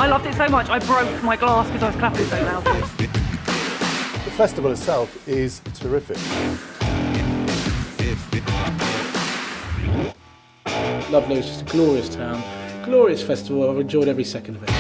I loved it so much, I broke my glass because I was clapping so loudly. The festival itself is terrific. Ludlow is just a glorious town, glorious festival. I've enjoyed every second of it.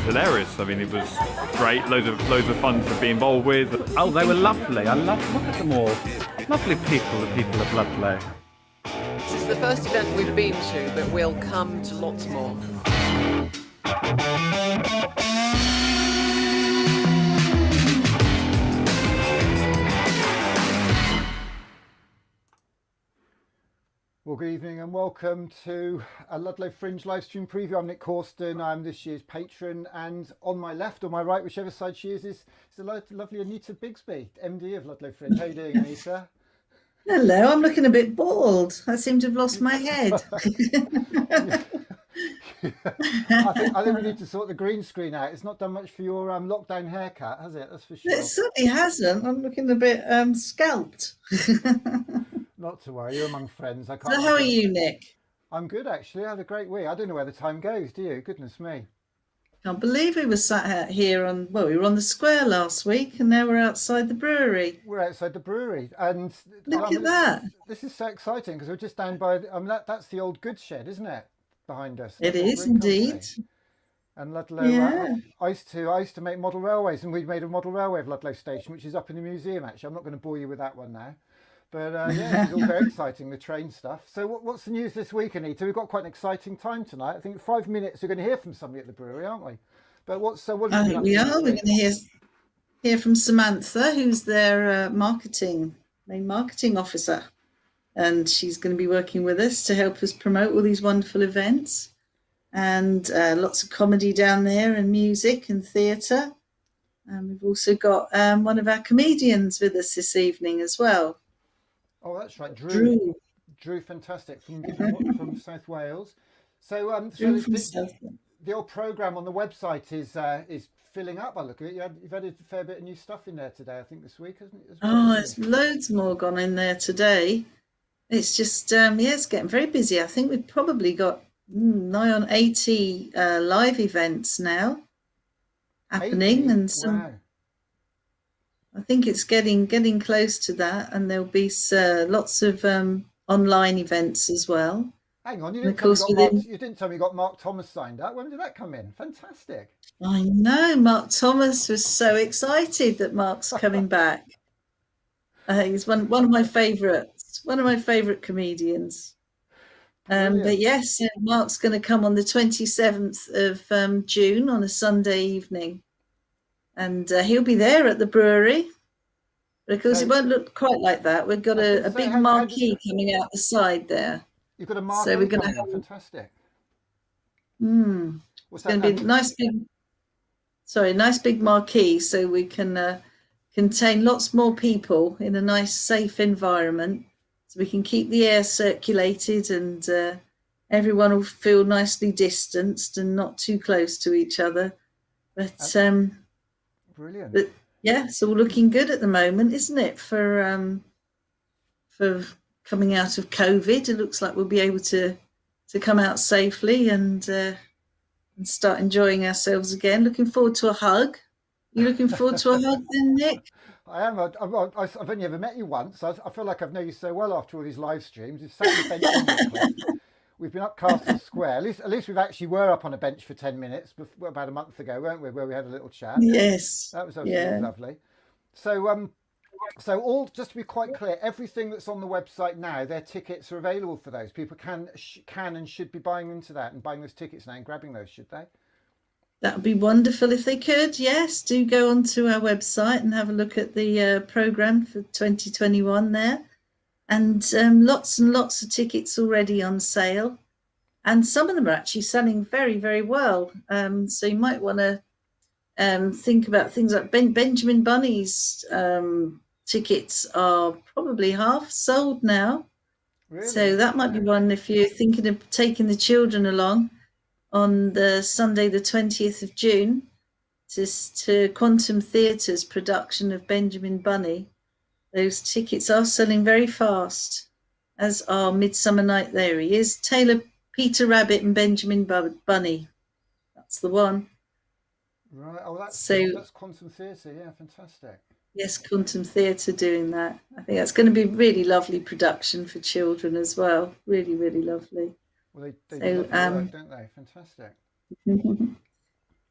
Hilarious. I mean, it was great. Loads of fun to be involved with. Oh, they were lovely. Look at them all. Lovely people, the people of Ludlow. This is the first event we've been to, but we'll come to lots more. Well, good evening and welcome to a Ludlow Fringe livestream preview. I'm Nick Corsten. I'm this year's patron, and on my left or my right, whichever side she is the lovely Anita Bigsby, MD of Ludlow Fringe. How are you doing, Anita? Hello, I'm looking a bit bald. I seem to have lost my head. I think we need to sort the green screen out. It's not done much for your lockdown haircut, has it? That's for sure. It certainly hasn't. I'm looking a bit scalped. Not to worry, you're among friends. So how are you, Nick? I'm good, actually. I had a great week. I don't know where the time goes, do you? Goodness me. Can't believe we were sat out here we were on the square last week and now we're outside the brewery. We're outside the brewery. And look at that. This is so exciting because we're just down by, that's the old goods shed, isn't it? Behind us. It is indeed. And Ludlow, yeah. I used to make model railways, and we made a model railway of Ludlow Station, which is up in the museum, actually. I'm not going to bore you with that one now. But yeah, it's all very exciting, the train stuff. So what's the news this week, Anita? We've got quite an exciting time tonight. I think 5 minutes we're going to hear from somebody at the brewery, aren't we? But what have you been up to? We are. We're going to hear from Samantha, who's their main marketing officer. And she's going to be working with us to help us promote all these wonderful events. And lots of comedy down there and music and theatre. And we've also got one of our comedians with us this evening as well. Oh, that's right, Drew, fantastic, from South Wales. So, the old programme on the website is filling up. I look at it. You've added a fair bit of new stuff in there today, I think, this week, hasn't it? There's loads more gone in there today. It's just, it's getting very busy. I think we've probably got nigh on 80 live events now happening. 80? And some. Wow. I think it's getting close to that, and there'll be lots of online events as well. Hang on, you didn't tell me you got Mark Thomas signed up. When did that come in? Fantastic. I know, Mark Thomas was so excited that Mark's coming back. I think he's one of my favourites, comedians. But yes, Mark's going to come on the 27th of June on a Sunday evening. And he'll be there at the brewery. But of course, it won't look quite like that. We've got a big marquee coming out the side there. You've got a marquee we're going to have fantastic. It's going to be nice big marquee, so we can contain lots more people in a nice, safe environment. So we can keep the air circulated and everyone will feel nicely distanced and not too close to each other. But brilliant. But yeah, it's all looking good at the moment, isn't it? For coming out of COVID, it looks like we'll be able to come out safely and start enjoying ourselves again. Looking forward to a hug. You looking forward to a hug then, Nick? I am. I've only ever met you once. I feel like I've known you so well after all these live streams. We've sat on the bench on the cliff. We've been up Castle Square. At least we've actually were up on a bench for 10 minutes about a month ago, weren't we? Where we had a little chat. Yes. That was lovely. So all, just to be quite clear, everything that's on the website now, their tickets are available for those. People can and should be buying into that and buying those tickets now and grabbing those, should they? That would be wonderful if they could. Yes, do go onto our website and have a look at the programme for 2021 there. and lots of tickets already on sale. And some of them are actually selling very, very well. So you might want to think about things like Benjamin Bunny's tickets are probably half sold now. Really? So that might be one if you're thinking of taking the children along on the Sunday, the 20th of June, to Quantum Theatre's production of Benjamin Bunny. Those tickets are selling very fast, as are Midsummer Night. There he is, Taylor, Peter Rabbit and Benjamin Bunny. That's the one. Right. Oh, So that's Quantum Theatre. Yeah, fantastic. yes, Quantum Theatre doing that. I think that's going to be a really lovely production for children as well. Really, really lovely. Well, they So, do lovely work, don't they? Fantastic.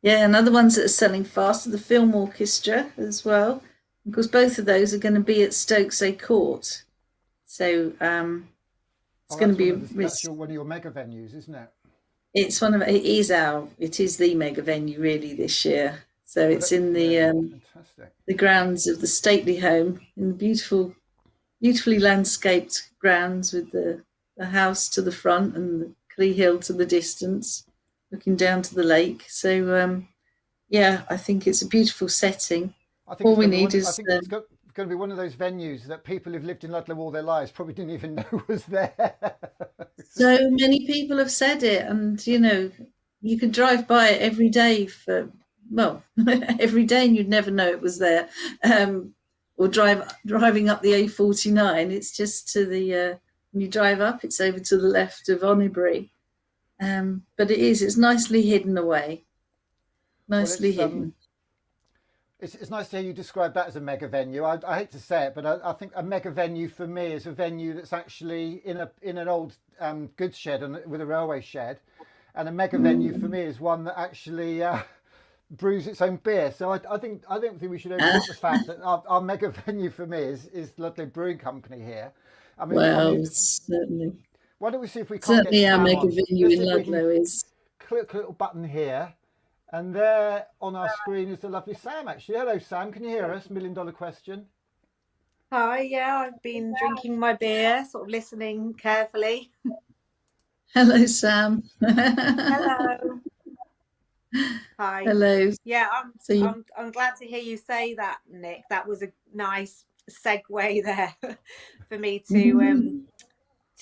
Yeah, and other ones that are selling fast are the Film Orchestra as well. Of course, both of those are going to be at Stokesay Court. So it's going to be That's one of your mega venues, isn't it? It is the mega venue really this year. So it's in the grounds of the stately home, in the beautifully landscaped grounds with the house to the front and the Clee Hill to the distance, looking down to the lake. So yeah, I think it's a beautiful setting. I think it's going to be one of those venues that people who've lived in Ludlow all their lives probably didn't even know was there. So many people have said it, and you could drive by it every day every day, and you'd never know it was there. Or driving up the A49, it's just to the when you drive up, it's over to the left of Onybury. But it's nicely hidden away. Nicely hidden. It's nice to hear you describe that as a mega venue. I hate to say it, but I think a mega venue for me is a venue that's actually in an old goods shed with a railway shed, and a mega venue for me is one that actually brews its own beer. So I don't think we should overlook the fact that our mega venue for me is Ludlow Brewing Company here. Certainly. Why don't we see if we can't certainly get our Sam mega on. venue in Ludlow is. Click a little button here. And there on our screen is the lovely Sam, actually. Hello, Sam. Can you hear us? $1 million question. Hi, yeah, I've been drinking my beer, sort of listening carefully. Hello, Sam. Hello. Hi. Hello. Yeah, I'm glad to hear you say that, Nick. That was a nice segue there for me to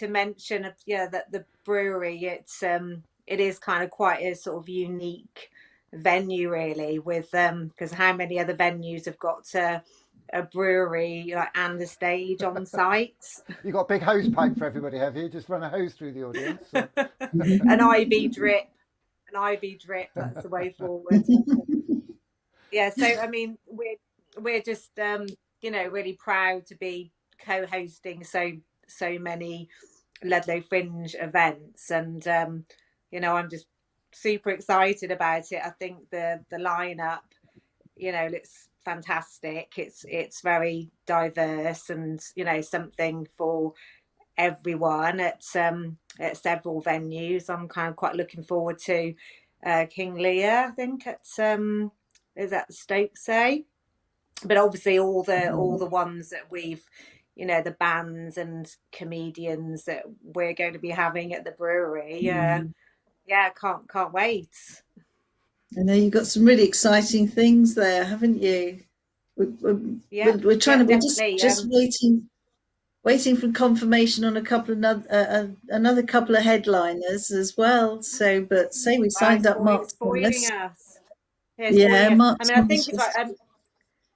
mention. That the brewery, it is kind of quite a sort of unique venue really, with because how many other venues have got a brewery and a stage on site? You got a big hose pipe for everybody, have you? Just run a hose through the audience. So. An IV drip, that's the way forward. Yeah, so I mean we're just really proud to be co-hosting so many Ludlow Fringe events, and I'm just super excited about it. I think the lineup, looks fantastic. It's very diverse, and something for everyone at several venues. I'm kind of quite looking forward to King Lear, I think at is at Stokesay, but obviously all the ones that we've the bands and comedians that we're going to be having at the brewery. Yeah, can't wait. I know you've got some really exciting things there, haven't you? We're trying to. We're just waiting for confirmation on a couple of another couple of headliners as well. So, but say we signed up Mark Thomas. Yeah, Mark. I mean, I think it's like.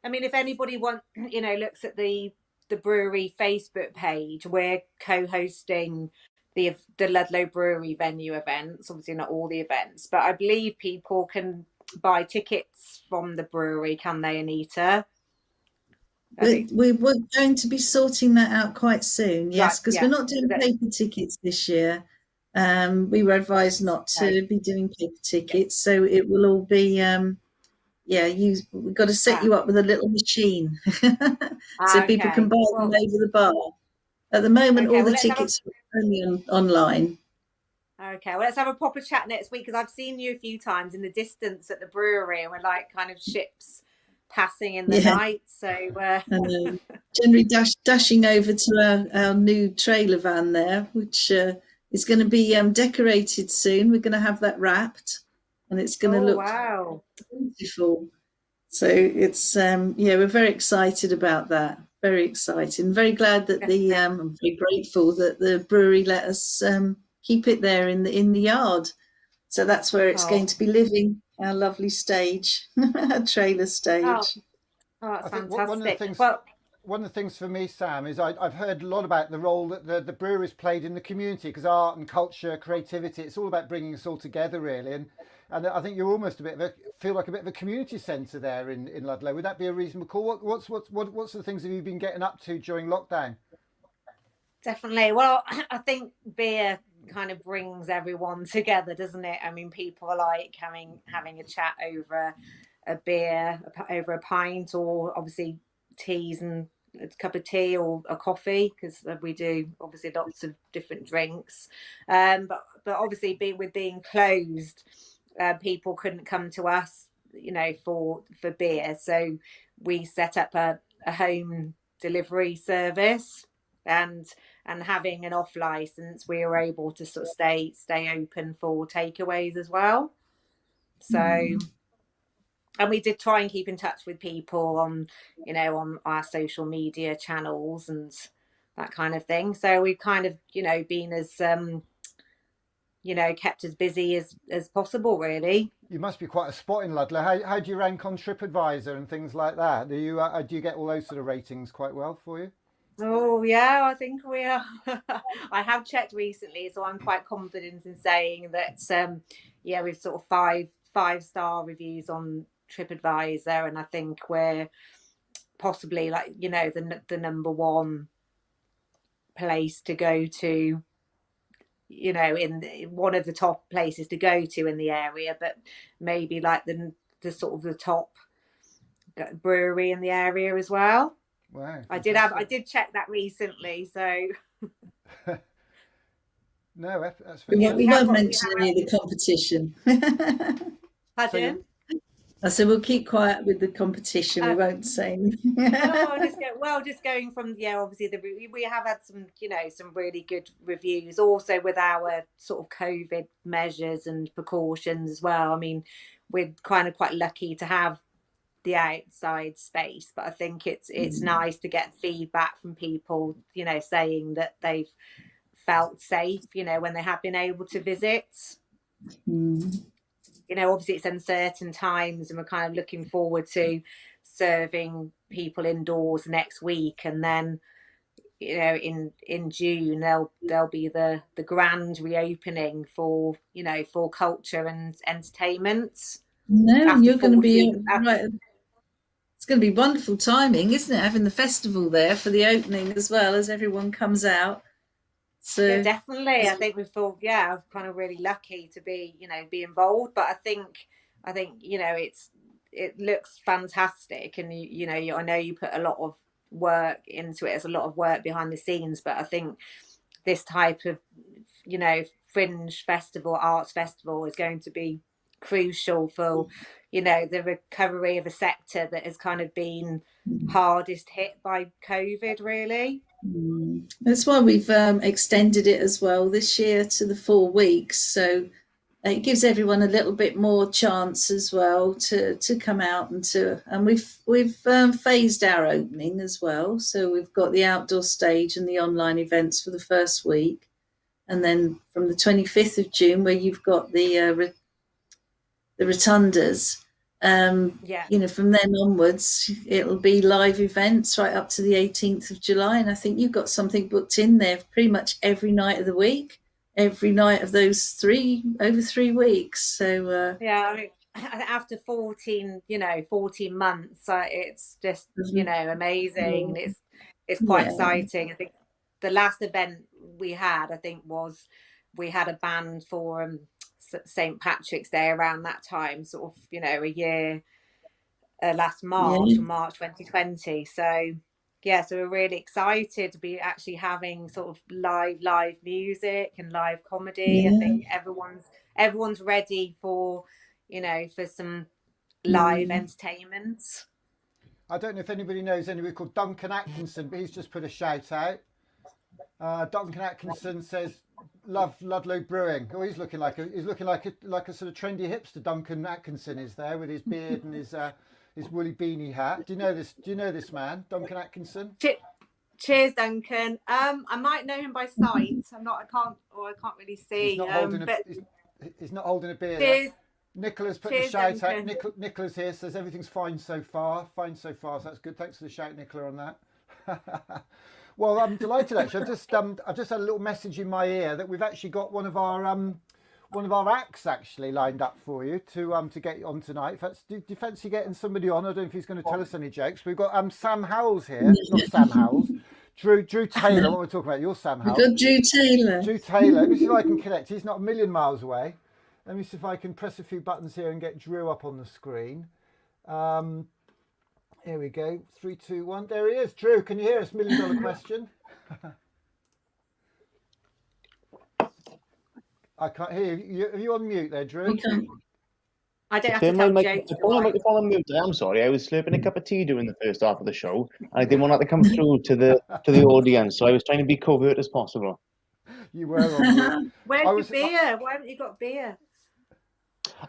I mean, if anybody looks at the brewery Facebook page, we're co-hosting the Ludlow Brewery venue events. Obviously not all the events, but I believe people can buy tickets from the brewery, can they, Anita? We're going to be sorting that out quite soon, yes, because we're not doing paper tickets this year. We were advised not to be doing paper tickets, so it will all be we've got to set you up with a little machine so people can buy them over the bar. At the moment, all the tickets are only online. Okay, well, let's have a proper chat next week, because I've seen you a few times in the distance at the brewery, and we're like kind of ships passing in the Yeah. night. So Generally dashing over to our new trailer van there, which is going to be decorated soon. We're going to have that wrapped, and it's going to look wow. beautiful. So it's we're very excited about that. Very excited, and very glad that I'm very grateful that the brewery let us keep it there in the yard. So that's where it's going to be living. Our lovely stage, our trailer stage. Oh, that's I think fantastic. one of the things for me, Sam, is I've heard a lot about the role that the breweries played in the community, because art and culture, creativity, it's all about bringing us all together, really. And I think you're almost feel like a bit of a community centre there in Ludlow. Would that be a reasonable call? What's the things that you've been getting up to during lockdown? Definitely. Well, I think beer kind of brings everyone together, doesn't it? I mean, people are like having a chat over a beer, over a pint, or obviously teas and a cup of tea or a coffee, because we do obviously lots of different drinks. But obviously, being closed, people couldn't come to us, for beer. So we set up a home delivery service, and having an off license, we were able to sort of stay open for takeaways as well. So, and we did try and keep in touch with people on our social media channels and that kind of thing. So we've kind of, been as, kept as busy as possible, really. You must be quite a spot in Ludlow. How do you rank on TripAdvisor and things like that? Do you get all those sort of ratings quite well for you? Oh yeah, I think we are. I have checked recently, so I'm quite confident in saying that. We've sort of five-star reviews on TripAdvisor, and I think we're possibly the number one place to go to. In one of the top places to go to in the area, but maybe like the sort of the top brewery in the area as well. Wow. I did check that recently, so no, that's We fantastic. won't mention any of the competition. Pardon? I said we'll keep quiet with the competition. We won't say anything. Just going from obviously we have had some some really good reviews also with our sort of COVID measures and precautions as well. I mean, we're kind of quite lucky to have the outside space, but I think it's nice to get feedback from people, saying that they've felt safe, when they have been able to visit. Obviously it's uncertain times, and we're kind of looking forward to serving people indoors next week, and then in June there'll be the grand reopening for for culture and entertainment. No, you're going to be right. It's going to be wonderful timing, isn't it? Having the festival there for the opening as well, as everyone comes out. So yeah, definitely. I think we thought, I'm kind of really lucky to be, be involved. But I think it looks fantastic, and I know you put a lot of work into it. There's a lot of work behind the scenes, but I think this type of fringe festival, arts festival, is going to be crucial for the recovery of a sector that has kind of been hardest hit by COVID, really. That's why we've extended it as well this year to the 4 weeks, so it gives everyone a little bit more chance as well to come out and we've phased our opening as well. So we've got the outdoor stage and the online events for the first week, and then from the 25th of June, where you've got the rotundas, from then onwards it'll be live events right up to the 18th of July, and I think you've got something booked in there pretty much every night of the week, every night of those over 3 weeks. So I mean, after 14 months, it's just amazing. It's quite exciting. I think the last event we had, was we had a band for St. Patrick's Day around that time, sort of a year last March, or March 2020. So so we're really excited to be actually having sort of live music and live comedy. I think everyone's ready for for some live entertainment. I don't know if anybody knows anybody called Duncan Atkinson, but he's just put a shout out. Duncan Atkinson says, "Love Ludlow Brewing." Oh, he's looking like a sort of trendy hipster. Duncan Atkinson is there with his beard and his woolly beanie hat. Do you know this? Do you know this man, Duncan Atkinson? Cheers, Duncan. I might know him by sight. I can't really see. He's not holding a beer. Cheers. Nicola's put the shout out. Nicola's here, says everything's fine so far. Fine so far, so that's good. Thanks for the shout, Nicola, on that. Well, I'm delighted actually. I've just had a little message in my ear that we've actually got one of our acts actually lined up for you to get on tonight. Do you fancy getting somebody on? I don't know if he's going to tell us any jokes. We've got Sam Howells here, not Sam Howells. Drew Taylor. What we're talking about? You're Sam Howells. We've got Drew Taylor. Drew Taylor. Let me see if I can connect. He's not a million miles away. Let me see if I can press a few buttons here and get Drew up on the screen. Here we go. 3, 2, 1. There he is. Drew, can you hear us? $1 million question. I can't hear you. Are you on mute there, Drew? I don't have to tell jokes. Microphone on mute. I'm sorry. I was slurping a cup of tea during the first half of the show, and I didn't want that to come through to the audience, so I was trying to be covert as possible. You were on mute. Where's your beer? Why haven't you got beer?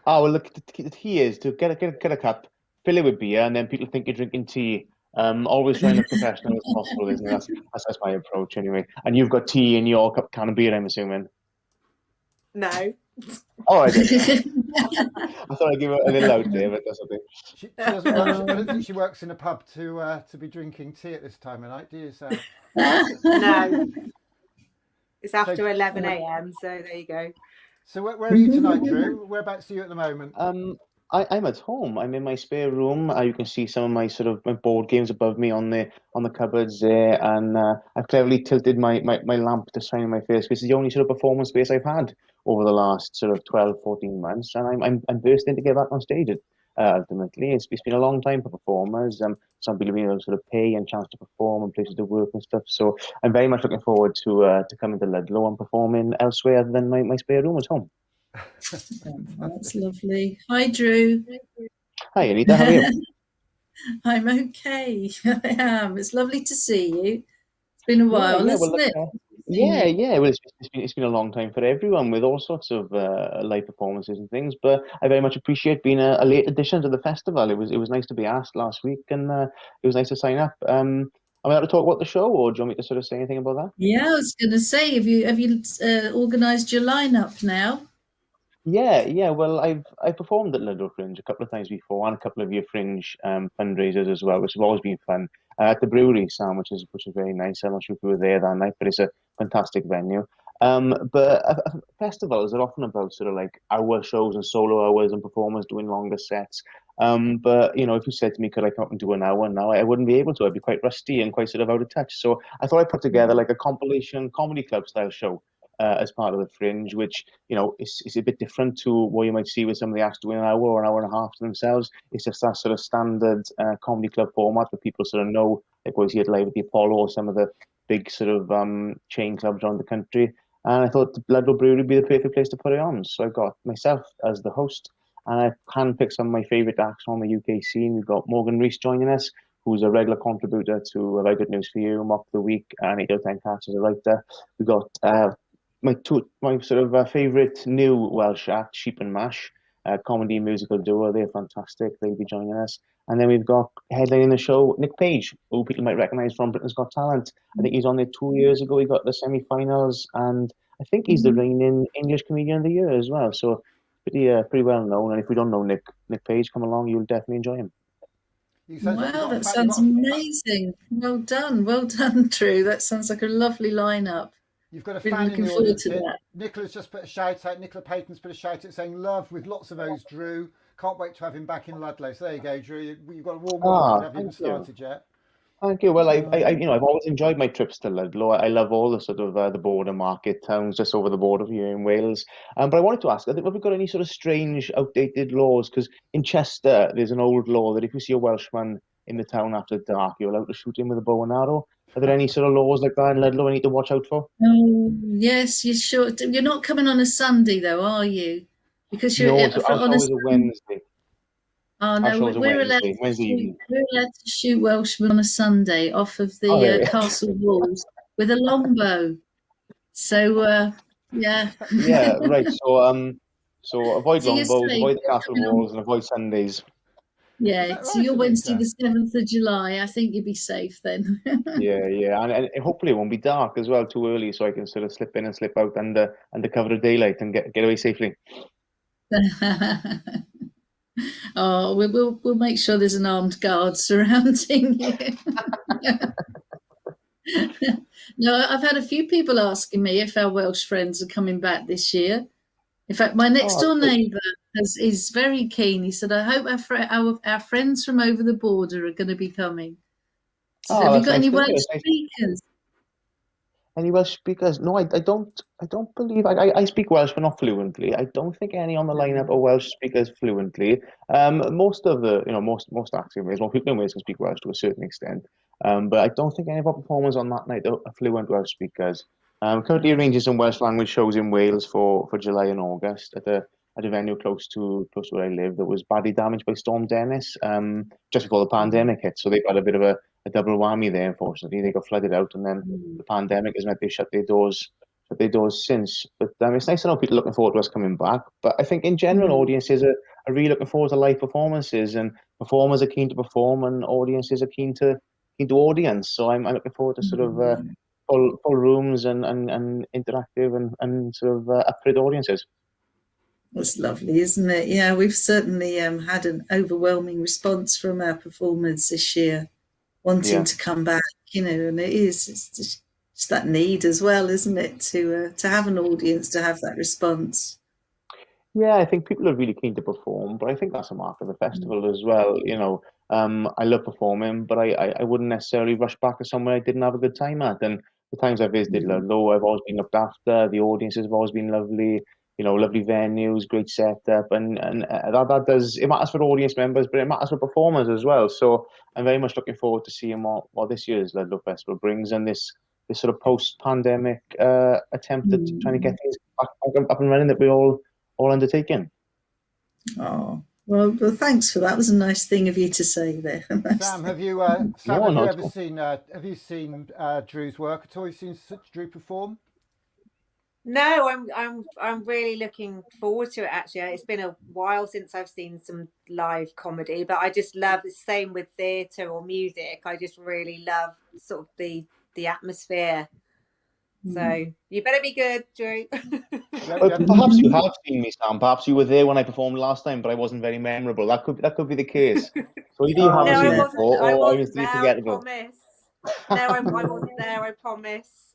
Oh, well, look, the key is to get a cup, fill it with beer, and then people think you're drinking tea. Always trying to be professional as possible, isn't it? That's my approach anyway. And you've got tea in your can of beer, I'm assuming. No. Oh, I did. I thought I'd give it a little out there, but that's okay. I don't think she works in a pub to be drinking tea at this time of night, do you, Sam? No. It's after 11 a.m, so there you go. So where are you tonight, Drew? Whereabouts are you at the moment? I'm at home. I'm in my spare room. You can see some of my my board games above me on the cupboards there, and I've cleverly tilted my lamp to shine in my face. This is the only sort of performance space I've had over the last sort of 12, 14 months, and I'm bursting to get back on stage. Ultimately, it's been a long time for performers. Some people being able to sort of pay and chance to perform and places to work and stuff. So I'm very much looking forward to coming to Ludlow and performing elsewhere than my spare room at home. That's lovely. Hi, Drew. Hi, Anita. How are you? I'm okay. I am. It's lovely to see you. It's been a while, hasn't it? Yeah. Well, it's been a long time for everyone with all sorts of live performances and things. But I very much appreciate being a late addition to the festival. It was nice to be asked last week, and it was nice to sign up. Am I allowed to talk about the show, or do you want me to sort of say anything about that? Yeah, I was going to say, have you organised your lineup now? Yeah. Well, I've performed at Ludlow Fringe a couple of times before, and a couple of your Fringe fundraisers as well, which have always been fun. At the brewery, Sam, which is very nice. I'm not sure if you were there that night, but it's a fantastic venue. But festivals are often about sort of like hour shows and solo hours and performers doing longer sets. But if you said to me, could I come up and do an hour now, I wouldn't be able to. I'd be quite rusty and quite sort of out of touch. So I thought I'd put together like a compilation comedy club style show. As part of the Fringe, which is a bit different to what you might see with some of the acts doing an hour or an hour and a half to themselves. It's just that sort of standard comedy club format that people sort of know, like what you see it live at the Apollo or some of the big sort of chain clubs around the country. And I thought the Ludlow Brewery would be the perfect place to put it on. So I've got myself as the host, and I've handpicked some of my favourite acts on the UK scene. We've got Morgan Rees joining us, who's a regular contributor to Very Good News for You, Mock of the Week, and 8 out of 10 Cats as a writer. We've got my sort of favourite new Welsh act, Sheep and Mash, comedy musical duo. They're fantastic. They'll be joining us. And then we've got headlining the show, Nick Page, who people might recognise from Britain's Got Talent. I think he's on there 2 years ago. He got the semi-finals, and I think he's the reigning English Comedian of the Year as well. So pretty well known. And if we don't know Nick Page, come along. You'll definitely enjoy him. Wow, that sounds amazing. Well done, Drew. That sounds like a lovely lineup. You've got a fan in the audience. Nicola's just put a shout out. Nicola Payton's put a shout out saying love with lots of O's, Drew. Can't wait to have him back in Ludlow. So there you go, Drew. You've got a warm welcome. Haven't even started yet. Thank you. Well, I've always enjoyed my trips to Ludlow. I love all the sort of the border market towns just over the border here in Wales. But I wanted to ask, have we got any sort of strange, outdated laws? Because in Chester, there's an old law that if you see a Welshman in the town after dark, you're allowed to shoot him with a bow and arrow. Are there any sort of laws like that in Ludlow I need to watch out for? Yes, you sure. You're not coming on a Sunday though, are you? Because you're on a Wednesday. Oh Our no, show's on we're allowed Wednesday evening. to shoot Welshmen on a Sunday off of Oh, the yeah. castle walls with a longbow. So yeah. Yeah, right. So avoid So you're longbows, safe. avoid the castle walls, and avoid Sundays. Is Yeah, that so right, you're Wednesday Anita? the 7th of July. I think you'll be safe then. Yeah, and hopefully it won't be dark as well too early, so I can sort of slip in and slip out under cover of daylight and get away safely. Oh, we'll make sure there's an armed guard surrounding you. No, I've had a few people asking me if our Welsh friends are coming back this year. In fact, my next Oh, door good. neighbour is very keen. He said, "I hope our friends from over the border are going to be coming." So, Oh, have you that's got nice any to hear. Welsh It's nice. speakers? Any Welsh speakers? No, I don't. I don't believe I speak Welsh, but not fluently. I don't think any on the lineup are Welsh speakers fluently. Most of the, most acts in Wales, most people in Wales can speak Welsh to a certain extent. But I don't think any of our performers on that night are fluent Welsh speakers. Currently arranging some Welsh language shows in Wales for July and August at a venue close to where I live that was badly damaged by Storm Dennis just before the pandemic hit. So they've had a bit of a double whammy there. Unfortunately, they got flooded out, and then the pandemic has meant they've shut their doors since. But it's nice to know people looking forward to us coming back. But I think in general, audiences are really looking forward to live performances, and performers are keen to perform, and audiences are keen to audience. So I'm looking forward to sort of full rooms and interactive and sort of upfront audiences. That's lovely, isn't it? Yeah, we've certainly had an overwhelming response from our performers this year, wanting Yeah. to come back. And it's just that need as well, isn't it, to have an audience, to have that response. Yeah, I think people are really keen to perform, but I think that's a mark of the festival as well. I love performing, but I wouldn't necessarily rush back to somewhere I didn't have a good time at. And the times I've visited Ludlow, I've always been looked after. The audiences have always been lovely. Lovely venues, great setup, and that does, it matters for audience members, but it matters for performers as well. So I'm very much looking forward to seeing what this year's Ludlow Festival brings, and this sort of post-pandemic attempt at trying to get things back up and running that we're all undertaken. Oh, well, thanks for that. It was a nice thing of you to say there. Sam, have you ever seen Drew's work at all? Have you seen Drew perform? No, I'm really looking forward to it. Actually, it's been a while since I've seen some live comedy, but I just love the same with theatre or music. I just really love sort of the atmosphere. So you better be good, Drew. Perhaps you have seen me, Sam. Perhaps you were there when I performed last time, but I wasn't very memorable. That could be the case. So either you haven't seen me before, or I was there, forgettable. I promise. No, I wasn't there. I promise.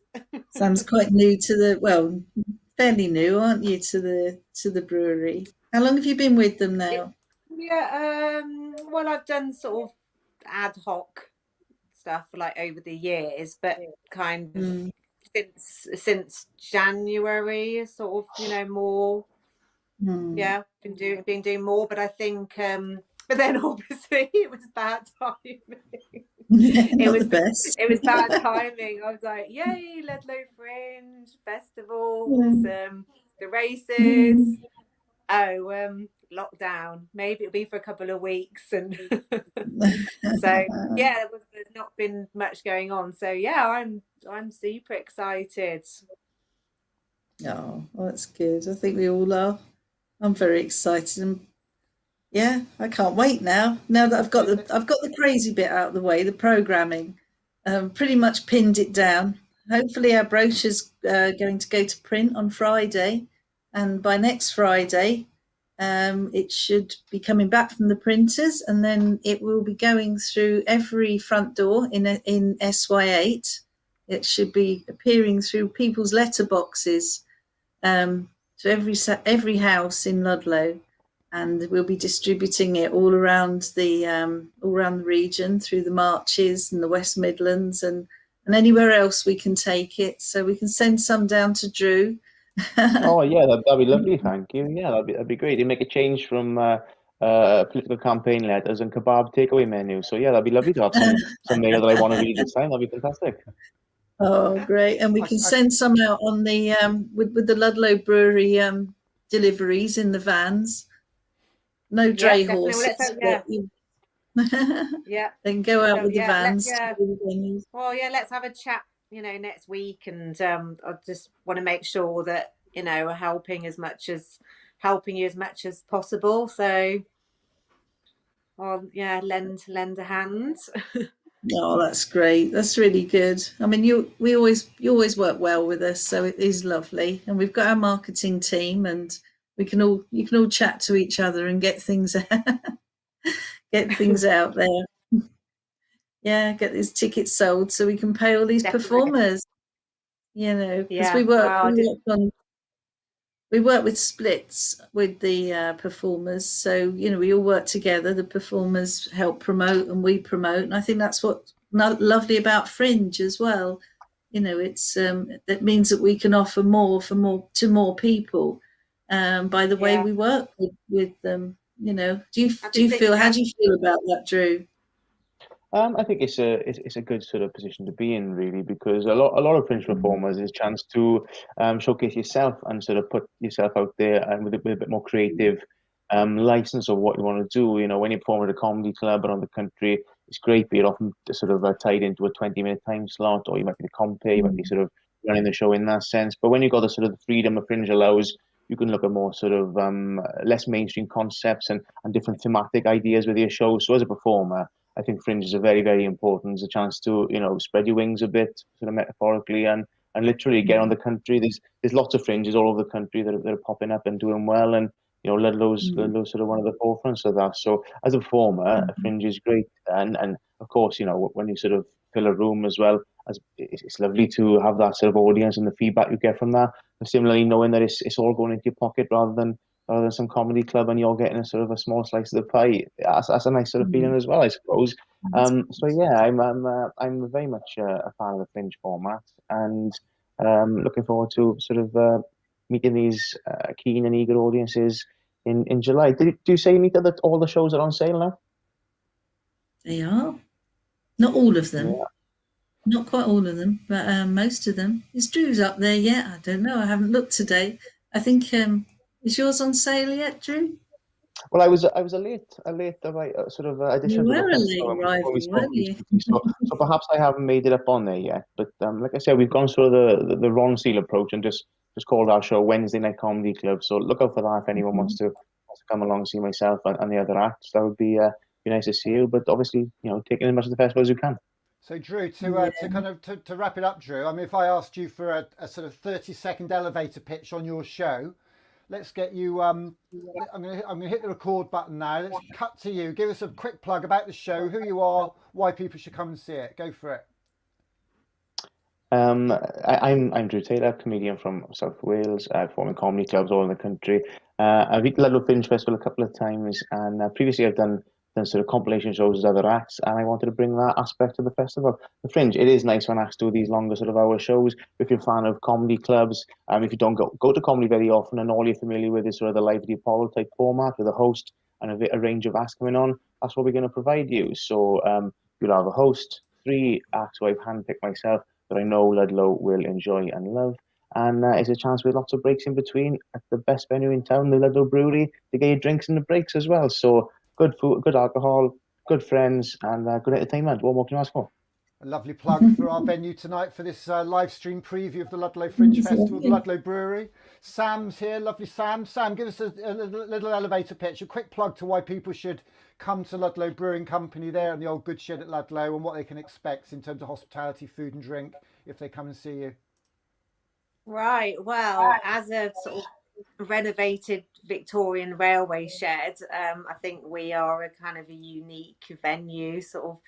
Sam's quite new fairly new, aren't you, to the brewery? How long have you been with them now? Yeah, well, I've done sort of ad hoc stuff like over the years, but kind of since January, sort of, more. Yeah, been doing more, but I think, but then obviously it was bad timing. It was the best. It was bad timing. I was like, yay, Ludlow Fringe festivals, the races. Lockdown. Maybe it'll be for a couple of weeks, and so yeah, there's not been much going on. So yeah, I'm super excited. Oh, well, that's good. I think we all are. I'm very excited, and yeah, I can't wait now. Now that I've got the crazy bit out of the way, the programming, pretty much pinned it down. Hopefully, our brochure's going to go to print on Friday, and by next Friday, it should be coming back from the printers, and then it will be going through every front door in SY8. It should be appearing through people's letterboxes. To every house in Ludlow, and we'll be distributing it all around the region through the Marches and the West Midlands and anywhere else we can take it. So we can send some down to Drew. Oh yeah, that'd be lovely. Thank you. Yeah, that'd be great. You make a change from political campaign letters and kebab takeaway menu. So yeah, that'd be lovely to have some mail that I want to read this time. That'd be fantastic. Oh, great! And we can send some out on the with the Ludlow Brewery deliveries in the vans. no dre Yeah, definitely. Well, horses. let's hope, yeah. Yeah. They can go out So, with the yeah, vans. well, yeah, let's have a chat, next week, and I just want to make sure that we're helping you as much as possible. So, yeah, lend a hand. Oh, that's great. That's really good. I mean, you always work well with us, so it is lovely. And we've got our marketing team, and you can all chat to each other and get things out there. Yeah, get these tickets sold so we can pay all these Definitely. performers. Because Yeah. we work with splits with the performers, so we all work together. The performers help promote and we promote, and I think that's what's lovely about Fringe as well. It's that means that we can offer more to more people by the way we work with them. Do you feel? How do you feel about that, Drew? I think it's a good sort of position to be in, really, because a lot of Fringe performers is a chance to showcase yourself and sort of put yourself out there and with a bit more creative license of what you want to do. When you perform at a comedy club around the country, it's great, but you're often sort of tied into a 20-minute time slot, or you might be the compere, you might be sort of running the show in that sense. But when you've got the sort of the freedom of Fringe allows, you can look at more sort of less mainstream concepts and different thematic ideas with your show. So as a performer, I think Fringe is a very, very important. It's a chance to, spread your wings a bit, sort of metaphorically, and literally get on the country. There's lots of Fringes all over the country that are popping up and doing well, and Ludlow's sort of one of the forefronts of that. So as a performer, Fringe is great, and of course, when you sort of fill a room as well, it's lovely to have that sort of audience and the feedback you get from that. But similarly, knowing that it's all going into your pocket rather than some comedy club and you're getting a sort of a small slice of the pie. That's a nice sort of feeling as well, I suppose. So yeah, I'm very much a fan of the Fringe format, and looking forward to sort of meeting these keen and eager audiences in July. Do you say, Anita, that all the shows are on sale now? They are. Not all of them. Yeah. Not quite all of them, but most of them. Is Drew's up there yet? I don't know. I haven't looked today. I think is yours on sale yet, Drew? Well, I was a late sort of addition You to were the a late rival, weren't you? so perhaps I haven't made it up on there yet. But like I said, we've gone through the Ron Seal approach and just called our show Wednesday Night Comedy Club. So look out for that if anyone wants to come along and see myself and the other acts. That would be nice to see you. But obviously, taking as much of the festival as you can. So Drew, to wrap it up, Drew. I mean, if I asked you for a sort of 30-second elevator pitch on your show, let's get you. I'm gonna hit the record button now. Let's cut to you. Give us a quick plug about the show, who you are, why people should come and see it. Go for it. I'm Drew Taylor, comedian from South Wales, performing comedy clubs all in the country. I've been to Ludlow Fringe Festival a couple of times, and previously I've done sort of compilation shows as other acts, and I wanted to bring that aspect to the festival. The Fringe, it is nice when acts do these longer sort of hour shows. If you're a fan of comedy clubs, if you don't go to comedy very often and all you're familiar with is sort of the Live at the Apollo type format with a host and a range of acts coming on, that's what we're going to provide you. So you'll have a host, 3 acts who I've handpicked myself that I know Ludlow will enjoy and love. And it's a chance with lots of breaks in between at the best venue in town, the Ludlow Brewery, to get your drinks in the breaks as well. So good food, good alcohol, good friends, and good entertainment. What more can you ask for? A lovely plug for our venue tonight for this live stream preview of the Ludlow Fringe Festival, the Ludlow Brewery. Sam's here, lovely Sam. Sam, give us a little elevator pitch, a quick plug to why people should come to Ludlow Brewing Company there in the old good shed at Ludlow, and what they can expect in terms of hospitality, food and drink if they come and see you. Right. Well, as a sort of renovated Victorian railway shed, I think we are a kind of a unique venue. Sort of,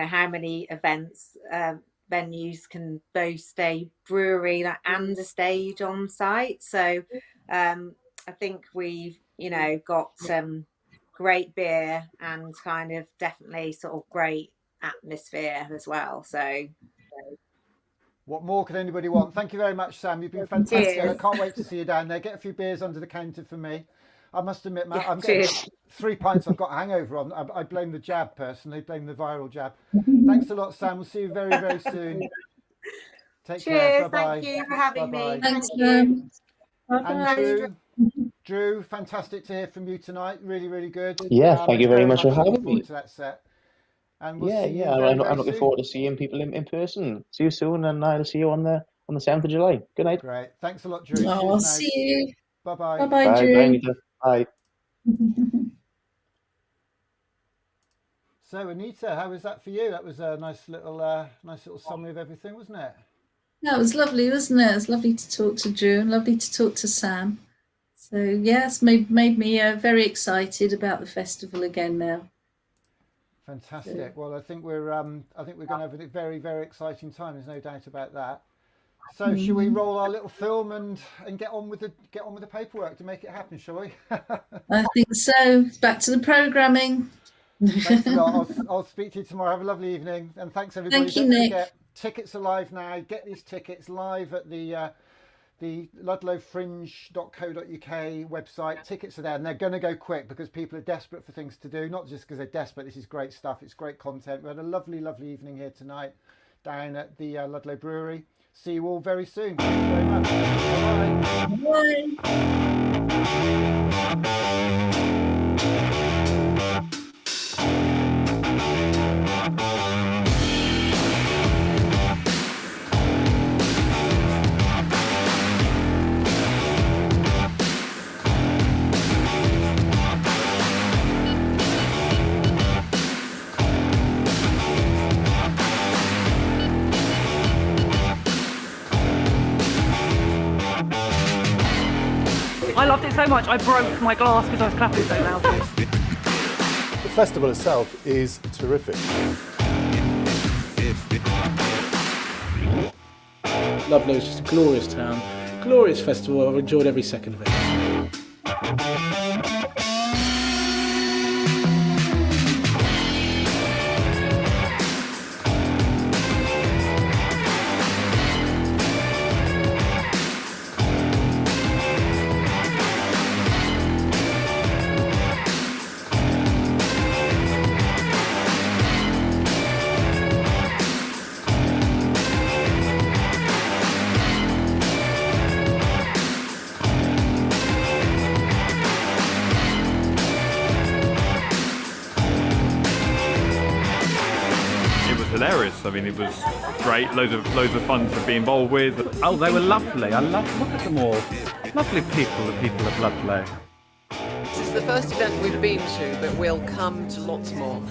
how many events venues can boast a brewery and a stage on site. So I think we've got great beer and kind of definitely sort of great atmosphere as well. So what more could anybody want? Thank you very much, Sam. You've been fantastic. Cheers. I can't wait to see you down there. Get a few beers under the counter for me. I must admit, Matt, I'm getting 3 pints I've got a hangover on. I blame the jab personally, blame the viral jab. Thanks a lot, Sam. We'll see you very, very soon. Take care. Bye-bye. Thank you for having me. Thanks, Thank you. Andrew. Drew, fantastic to hear from you tonight. Really, really good. Yeah, thank you very much for having looking forward me. to that set. And we'll Yeah, see you yeah. very, I'm very looking soon. forward to seeing people in person. See you soon, and I'll see you on the 7th of July. Good night. Great. Thanks a lot, Drew. Oh, see you. Bye-bye. Bye-bye, Bye, Drew. bye, Anita. Bye. So, Anita, how was that for you? That was a nice little summary of everything, wasn't it? That was lovely, wasn't it? It was lovely to talk to Drew and lovely to talk to Sam. So yes, made me very excited about the festival again now. Fantastic. Well, I think we're going to have a very, very exciting time. There's no doubt about that. So, should we roll our little film and get on with the paperwork to make it happen? Shall we? I think so. Back to the programming. Thanks a lot. I'll speak to you tomorrow. Have a lovely evening, and thanks everybody. Thank you, Nick. Forget, tickets are live now. Get these tickets live at the ludlowfringe.co.uk website. Tickets are there, and they're going to go quick because people are desperate for things to do, not just because they're desperate. This is great stuff. It's great content. We had a lovely, lovely evening here tonight down at the Ludlow Brewery. See you all very soon. Thank you very much. Bye. I loved it so much, I broke my glass because I was clapping so loudly. The festival itself is terrific. Ludlow is just a glorious town, glorious festival. I've enjoyed every second of it. Hilarious. I mean, it was great. Loads of fun to be involved with. Oh, they were lovely. Look at them all. Lovely people, the people of Ludlow. This is the first event we've been to, but we'll come to lots more.